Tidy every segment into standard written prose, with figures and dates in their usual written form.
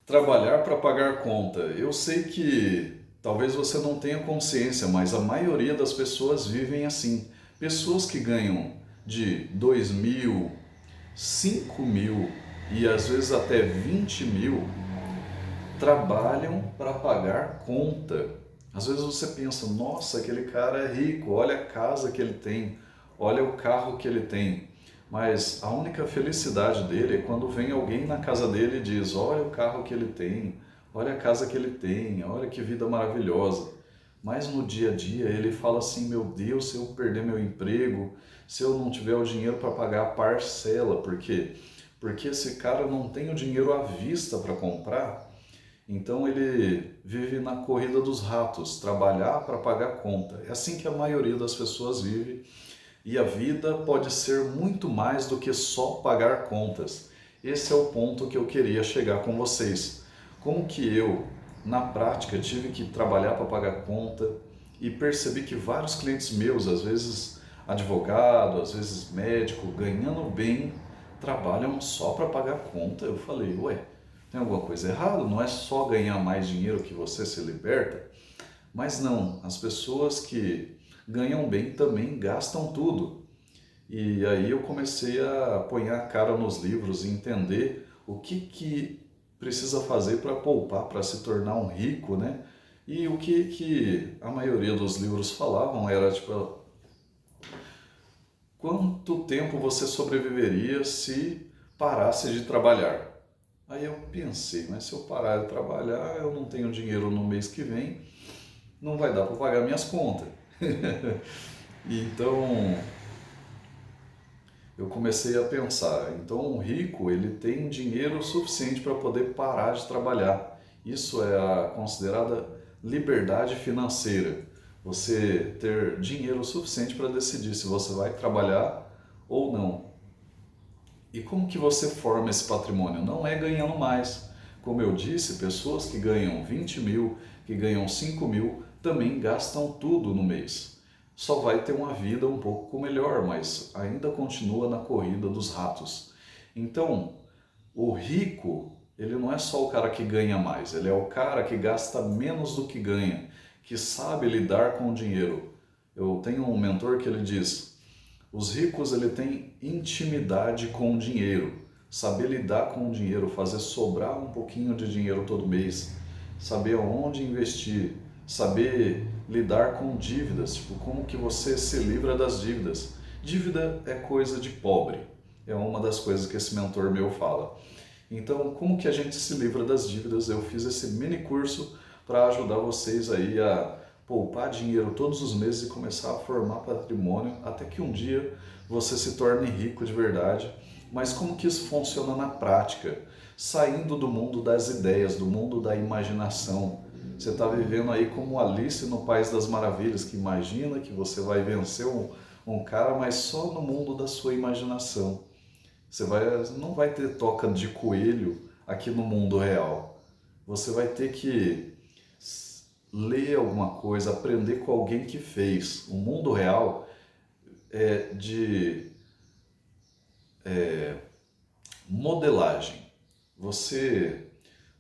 Trabalhar para pagar conta. Eu sei que talvez você não tenha consciência, mas a maioria das pessoas vivem assim. Pessoas que ganham de 2.000, 5.000 e às vezes até 20.000 trabalham para pagar conta. Às vezes você pensa, nossa, aquele cara é rico, olha a casa que ele tem, olha o carro que ele tem. Mas a única felicidade dele é quando vem alguém na casa dele e diz, olha o carro que ele tem, olha a casa que ele tem, olha que vida maravilhosa. Mas no dia a dia ele fala assim, meu Deus, se eu perder meu emprego, se eu não tiver o dinheiro para pagar a parcela, por quê? Porque esse cara não tem o dinheiro à vista para comprar, então ele vive na corrida dos ratos, trabalhar para pagar conta. É assim que a maioria das pessoas vive e a vida pode ser muito mais do que só pagar contas. Esse é o ponto que eu queria chegar com vocês. Como que eu, na prática, tive que trabalhar para pagar conta e percebi que vários clientes meus, às vezes advogado, às vezes médico, ganhando bem, trabalham só para pagar conta. Eu falei, ué, tem alguma coisa errada? Não é só ganhar mais dinheiro que você se liberta? Mas não, as pessoas que ganham bem também gastam tudo. E aí eu comecei a pôr a cara nos livros e entender o que precisa fazer para poupar, para se tornar um rico, né? E o que a maioria dos livros falavam era tipo, quanto tempo você sobreviveria se parasse de trabalhar? Aí eu pensei, mas se eu parar de trabalhar, eu não tenho dinheiro no mês que vem, não vai dar para pagar minhas contas. Então eu comecei a pensar, então um rico ele tem dinheiro suficiente para poder parar de trabalhar. Isso é a considerada liberdade financeira. Você ter dinheiro suficiente para decidir se você vai trabalhar ou não. E como que você forma esse patrimônio? Não é ganhando mais. Como eu disse, pessoas que ganham 20.000, que ganham 5.000, também gastam tudo no mês. Só vai ter uma vida um pouco melhor, mas ainda continua na corrida dos ratos. Então, o rico, ele não é só o cara que ganha mais, ele é o cara que gasta menos do que ganha, que sabe lidar com o dinheiro. Eu tenho um mentor que ele diz: os ricos ele têm intimidade com o dinheiro, saber lidar com o dinheiro, fazer sobrar um pouquinho de dinheiro todo mês, saber onde investir, saber lidar com dívidas, tipo como que você se livra das dívidas. Dívida é coisa de pobre, é uma das coisas que esse mentor meu fala. Então, como que a gente se livra das dívidas? Eu fiz esse mini curso para ajudar vocês aí a poupar dinheiro todos os meses e começar a formar patrimônio até que um dia você se torne rico de verdade. Mas como que isso funciona na prática? Saindo do mundo das ideias, do mundo da imaginação. Você está vivendo aí como Alice no País das Maravilhas, que imagina que você vai vencer um cara, mas só no mundo da sua imaginação. Não vai ter toca de coelho aqui no mundo real. Você vai ter que ler alguma coisa, aprender com alguém que fez. O mundo real é de modelagem. Você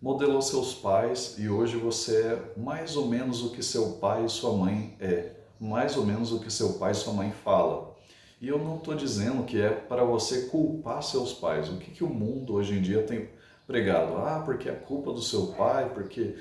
modelou seus pais e hoje você é mais ou menos o que seu pai e sua mãe é, mais ou menos o que seu pai e sua mãe fala. E eu não estou dizendo que é para você culpar seus pais. O que o mundo hoje em dia tem pregado? Ah, porque é culpa do seu pai, porque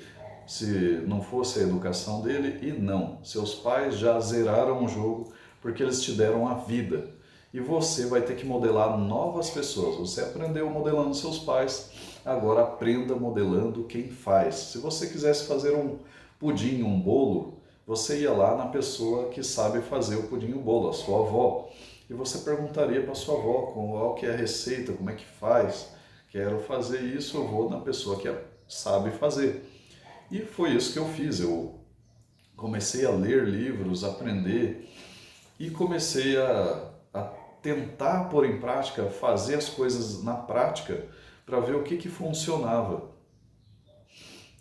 se não fosse a educação dele, e não. Seus pais já zeraram o jogo porque eles te deram a vida. E você vai ter que modelar novas pessoas. Você aprendeu modelando seus pais, agora aprenda modelando quem faz. Se você quisesse fazer um pudim, um bolo, você ia lá na pessoa que sabe fazer o pudim e o bolo, a sua avó. E você perguntaria para sua avó qual que é a receita, como é que faz. Quero fazer isso, eu vou na pessoa que sabe fazer. E foi isso que eu fiz. Eu comecei a ler livros, aprender e comecei a tentar pôr em prática, fazer as coisas na prática para ver o que funcionava.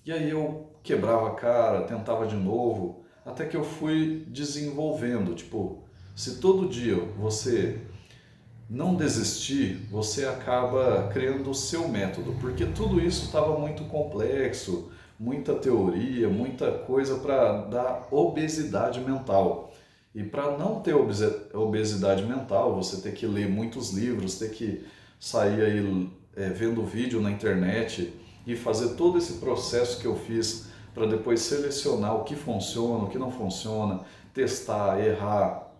E aí eu quebrava a cara, tentava de novo, até que eu fui desenvolvendo. Tipo, se todo dia você não desistir, você acaba criando o seu método, porque tudo isso estava muito complexo, muita teoria, muita coisa para dar obesidade mental. E para não ter obesidade mental, você ter que ler muitos livros, ter que sair aí vendo vídeo na internet e fazer todo esse processo que eu fiz para depois selecionar o que funciona, o que não funciona, testar, errar,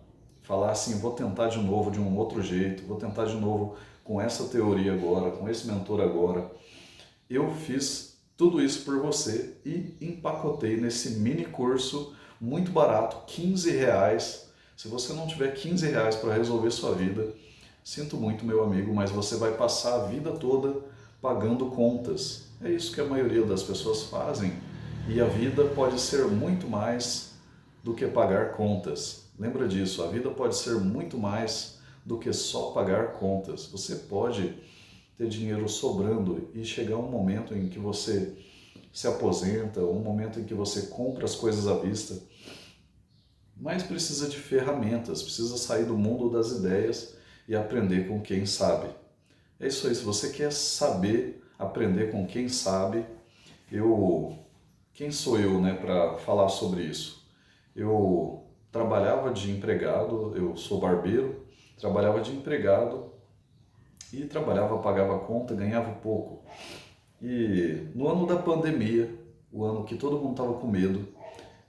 falar assim, vou tentar de novo de um outro jeito, vou tentar de novo com essa teoria agora, com esse mentor agora. Eu fiz tudo isso por você e empacotei nesse mini curso muito barato, R$ 15. Se você não tiver R$ 15 para resolver sua vida, sinto muito, meu amigo, mas você vai passar a vida toda pagando contas. É isso que a maioria das pessoas fazem. E a vida pode ser muito mais do que pagar contas. Lembra disso, a vida pode ser muito mais do que só pagar contas. Você pode ter dinheiro sobrando e chegar um momento em que você se aposenta, um momento em que você compra as coisas à vista, mas precisa de ferramentas, precisa sair do mundo das ideias e aprender com quem sabe. É isso aí, se você quer saber, aprender com quem sabe, quem sou eu, né, para falar sobre isso? Eu trabalhava de empregado, eu sou barbeiro, trabalhava de empregado e trabalhava, pagava conta, ganhava pouco. E no ano da pandemia, o ano que todo mundo estava com medo,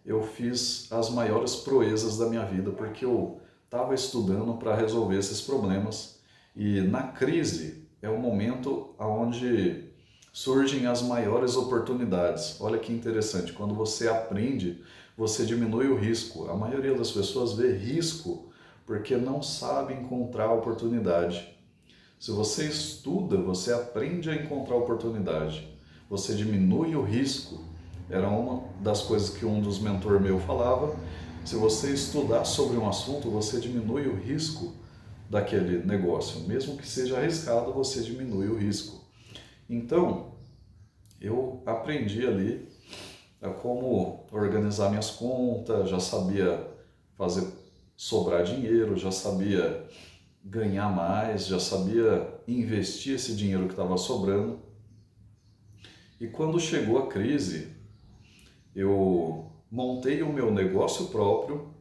eu fiz as maiores proezas da minha vida, porque eu estava estudando para resolver esses problemas. E na crise é o momento onde surgem as maiores oportunidades. Olha que interessante, quando você aprende, você diminui o risco. A maioria das pessoas vê risco porque não sabe encontrar oportunidade. Se você estuda, você aprende a encontrar oportunidade. Você diminui o risco. Era uma das coisas que um dos mentores meus falava. Se você estudar sobre um assunto, você diminui o risco daquele negócio. Mesmo que seja arriscado, você diminui o risco. Então, eu aprendi ali a como organizar minhas contas, já sabia fazer sobrar dinheiro, já sabia ganhar mais, já sabia investir esse dinheiro que estava sobrando. E quando chegou a crise, eu montei o meu negócio próprio.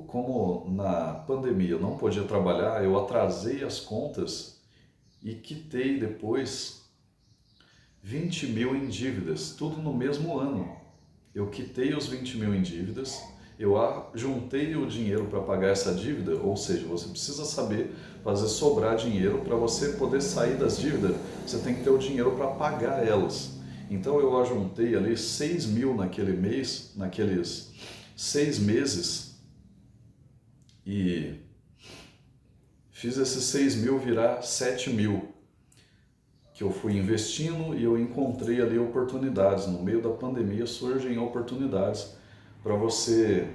Como na pandemia eu não podia trabalhar, eu atrasei as contas e quitei depois 20 mil em dívidas, tudo no mesmo ano. Eu quitei os 20 mil em dívidas, eu juntei o dinheiro para pagar essa dívida, ou seja, você precisa saber fazer sobrar dinheiro para você poder sair das dívidas, você tem que ter o dinheiro para pagar elas. Então eu ajuntei ali 6 mil naquele mês, naqueles 6 meses, e fiz esses 6 mil virar 7 mil, que eu fui investindo e eu encontrei ali oportunidades. No meio da pandemia surgem oportunidades para você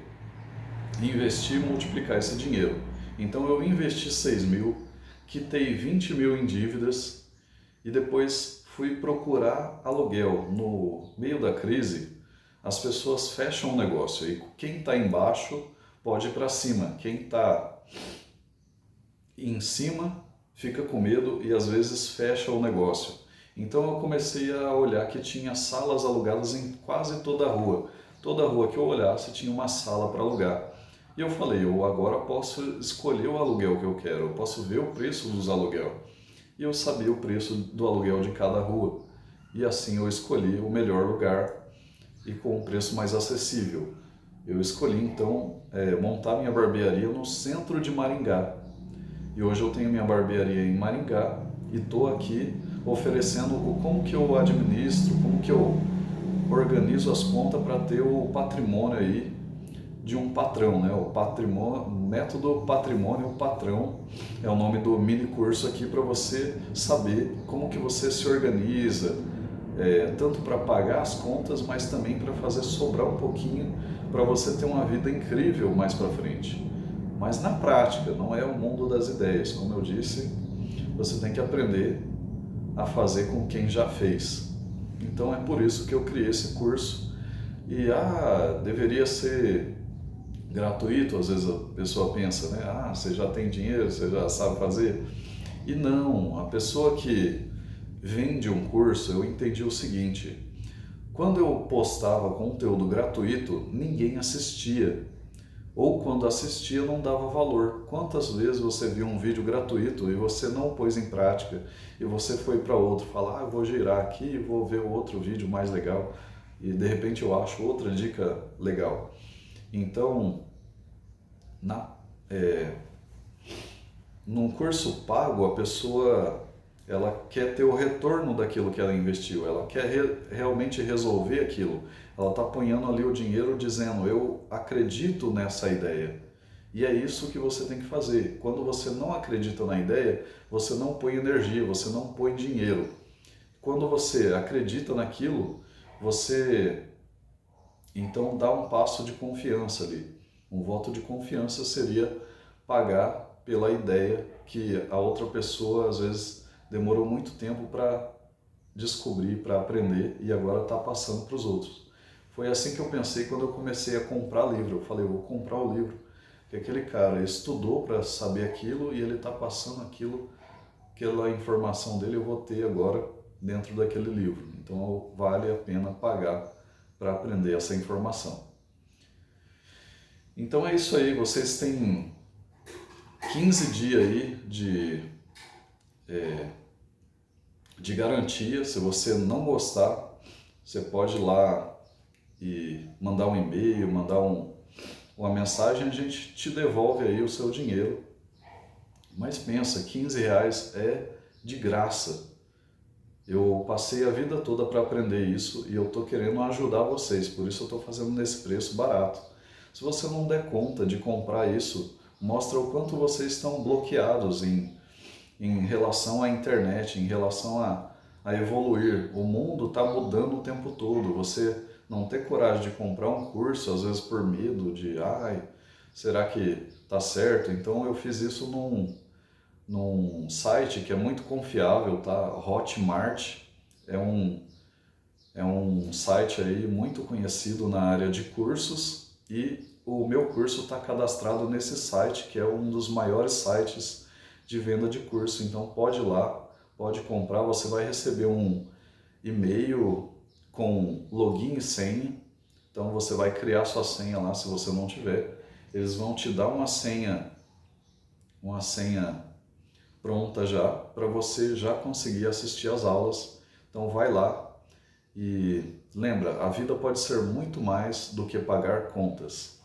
investir e multiplicar esse dinheiro. Então eu investi 6 mil, quitei 20 mil em dívidas e depois fui procurar aluguel. No meio da crise, as pessoas fecham o negócio e quem está embaixo pode ir para cima. Quem está em cima fica com medo e às vezes fecha o negócio. Então eu comecei a olhar que tinha salas alugadas em quase toda a rua. Toda rua que eu olhasse tinha uma sala para alugar. E eu falei, eu agora posso escolher o aluguel que eu quero, eu posso ver o preço dos aluguel. E eu sabia o preço do aluguel de cada rua. E assim eu escolhi o melhor lugar e com um preço mais acessível. Eu escolhi então montar minha barbearia no centro de Maringá. E hoje eu tenho minha barbearia em Maringá e estou aqui oferecendo como que eu administro, como que eu organizo as contas para ter o patrimônio aí de um patrão, né? O patrimônio, método patrimônio patrão é o nome do mini curso aqui para você saber como que você se organiza, tanto para pagar as contas, mas também para fazer sobrar um pouquinho para você ter uma vida incrível mais para frente. Mas na prática, não é o mundo das ideias. Como eu disse, você tem que aprender a fazer com quem já fez. Então é por isso que eu criei esse curso. E deveria ser gratuito, às vezes a pessoa pensa, né? Ah, você já tem dinheiro, você já sabe fazer. E não, a pessoa que vende um curso, eu entendi o seguinte: quando eu postava conteúdo gratuito, ninguém assistia. Ou quando assistia, não dava valor. Quantas vezes você viu um vídeo gratuito e você não pôs em prática e você foi para outro, falar, ah, eu vou girar aqui e vou ver outro vídeo mais legal e de repente eu acho outra dica legal. Então, na, é, num curso pago, a pessoa ela quer ter o retorno daquilo que ela investiu, ela quer realmente resolver aquilo. Ela está apanhando ali o dinheiro dizendo, eu acredito nessa ideia. E é isso que você tem que fazer. Quando você não acredita na ideia, você não põe energia, você não põe dinheiro. Quando você acredita naquilo, você então dá um passo de confiança ali. Um voto de confiança seria pagar pela ideia que a outra pessoa às vezes demorou muito tempo para descobrir, para aprender e agora está passando para os outros. Foi assim que eu pensei quando eu comecei a comprar livro. Eu falei, eu vou comprar o livro que aquele cara estudou para saber aquilo e ele está passando aquilo, aquela informação dele eu vou ter agora dentro daquele livro. Então vale a pena pagar para aprender essa informação. Então é isso aí, vocês têm 15 dias aí de garantia. Se você não gostar, você pode ir lá e mandar um e-mail, mandar uma mensagem, a gente te devolve aí o seu dinheiro. Mas pensa, 15 reais é de graça. Eu passei a vida toda para aprender isso e eu estou querendo ajudar vocês, por isso eu estou fazendo nesse preço barato. Se você não der conta de comprar isso, mostra o quanto vocês estão bloqueados em relação à internet, em relação a evoluir. O mundo está mudando o tempo todo. Você não ter coragem de comprar um curso, às vezes por medo de, ai, será que está certo? Então eu fiz isso num site que é muito confiável, tá? Hotmart é um site aí muito conhecido na área de cursos e o meu curso está cadastrado nesse site, que é um dos maiores sites de venda de curso. Então pode ir lá, pode comprar, você vai receber um e-mail com login e senha. Então você vai criar sua senha lá se você não tiver. Eles vão te dar uma senha pronta já para você já conseguir assistir às aulas. Então vai lá e lembra, a vida pode ser muito mais do que pagar contas.